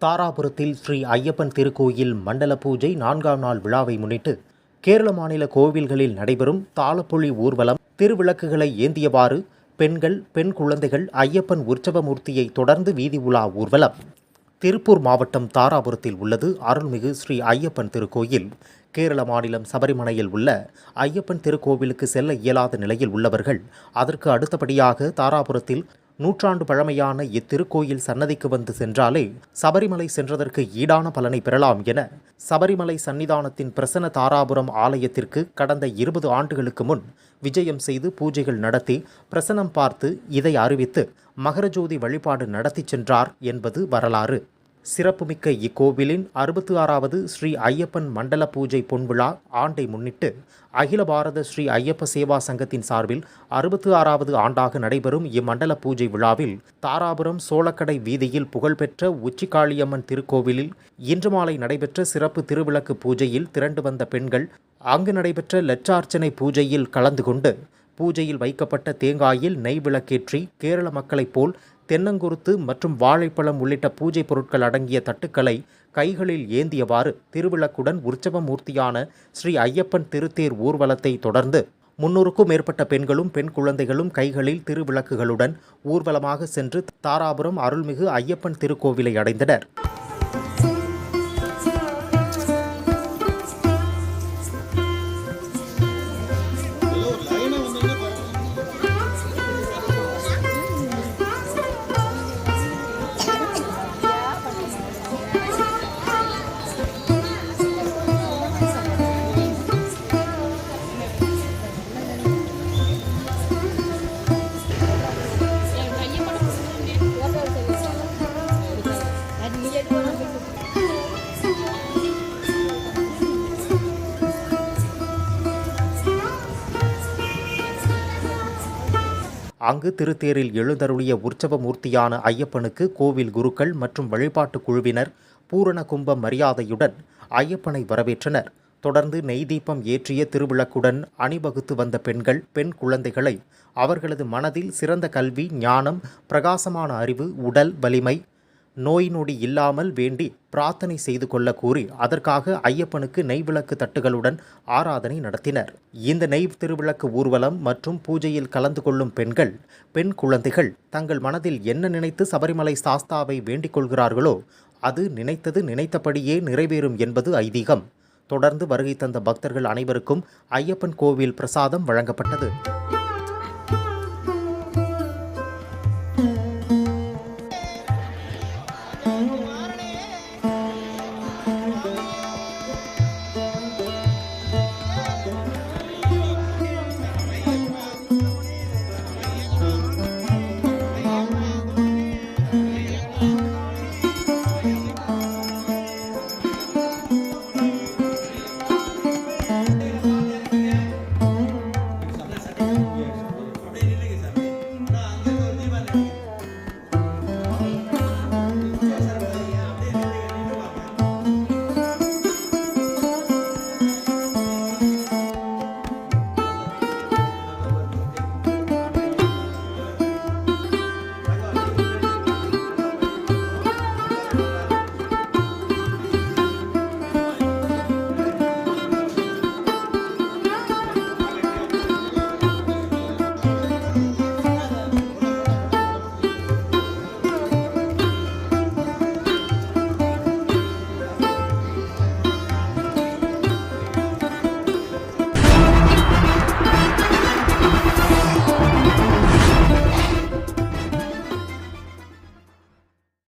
தாராபுரத்தில் ஸ்ரீ ஐயப்பன் திருக்கோயில் மண்டல பூஜை 4ஆம் நாள் விழாவை முன்னிட்டு கேரள மாநில கோவில்களில் நடைபெறும் தாளப்பொலி ஊர்வலம், திருவிளக்குகளை ஏந்தியவாறு பெண்கள், பெண் குழந்தைகள் ஐயப்பன் உற்சவமூர்த்தியை தொடர்ந்து வீதி உலா ஊர்வலம். திருப்பூர் மாவட்டம் தாராபுரத்தில் உள்ளது அருள்மிகு ஸ்ரீ ஐயப்பன் திருக்கோயில். கேரள மாநிலம் சபரிமலையில் உள்ள ஐயப்பன் திருக்கோவிலுக்கு செல்ல இயலாத நிலையில் உள்ளவர்கள் அதற்கு அடுத்தபடியாக தாராபுரத்தில் நூற்றாண்டு பழமையான இத்திருக்கோயில் சன்னதிக்கு வந்து சென்றாலே சபரிமலை சென்றதற்கு ஈடான பலனை பெறலாம் என சபரிமலை சன்னிதானத்தின் பிரசன்ன தாராபுரம் ஆலயத்திற்கு கடந்த 20 ஆண்டுகளுக்கு முன் விஜயம் செய்து பூஜைகள் நடத்தி பிரசன்னம் பார்த்து இதை அறிவித்து மகரஜோதி வழிபாடு நடத்தி சென்றார் என்பது வரலாறு. சிறப்புமிக்க இக்கோவிலின் 66வது ஸ்ரீ ஐயப்பன் மண்டல பூஜை பொன்விழா ஆண்டை முன்னிட்டு அகில பாரத ஸ்ரீ ஐயப்ப சேவா சங்கத்தின் சார்பில் 66வது ஆண்டாக நடைபெறும் இம்மண்டல பூஜை விழாவில் தாராபுரம் சோளக்கடை வீதியில் புகழ்பெற்ற உச்சிகாளியம்மன் திருக்கோவிலில் இன்று மாலை நடைபெற்ற சிறப்பு திருவிளக்கு பூஜையில் திரண்டு வந்த பெண்கள் அங்கு நடைபெற்ற லட்சார்ச்சனை பூஜையில் கலந்து கொண்டு பூஜையில் வைக்கப்பட்ட தேங்காயில் நெய் விளக்கேற்றி கேரள மக்களைப் போல் தென்னங்குருத்து மற்றும் வாழைப்பழம் உள்ளிட்ட பூஜை பொருட்கள் அடங்கிய தட்டுக்களை கைகளில் ஏந்தியவாறு திருவிளக்குடன் உற்சவ மூர்த்தியான ஸ்ரீ ஐயப்பன் திருத்தேர் ஊர்வலத்தை தொடர்ந்து 300க்கும் மேற்பட்ட பெண்களும் பெண் குழந்தைகளும் கைகளில் திருவிளக்குகளுடன் ஊர்வலமாக சென்று தாராபுரம் அருள்மிகு ஐயப்பன் திருக்கோவிலை அடைந்தனர். அங்கு திருத்தேரில் எழுந்தருளிய உற்சவ மூர்த்தியான ஐயப்பனுக்கு கோவில் குருக்கள் மற்றும் வழிபாட்டு குழுவினர் பூரண கும்ப மரியாதையுடன் ஐயப்பனை வரவேற்றனர். தொடர்ந்து நெய் தீபம் ஏற்றிய திருவிளக்குடன் அணிவகுத்து வந்த பெண்கள், பெண் குழந்தைகளை அவர்களது மனதில் சிறந்த கல்வி, ஞானம், பிரகாசமான அறிவு, உடல் வலிமை, நோய் நொடி இல்லாமல் வேண்டி பிரார்த்தனை செய்து கொள்ள கூறி அதற்காக ஐயப்பனுக்கு நெய் விளக்கு தட்டுகளுடன் ஆராதனை நடத்தினர். இந்த நெய் திருவிளக்கு ஊர்வலம் மற்றும் பூஜையில் கலந்து கொள்ளும் பெண்கள், பெண் குழந்தைகள் தங்கள் மனதில் என்ன நினைத்து சபரிமலை சாஸ்தாவை வேண்டிக் கொள்கிறார்களோ அது நினைத்தது நினைத்தபடியே நிறைவேறும் என்பது ஐதீகம். தொடர்ந்து வருகை தந்த பக்தர்கள் அனைவருக்கும் ஐயப்பன் கோவில் பிரசாதம் வழங்கப்பட்டது.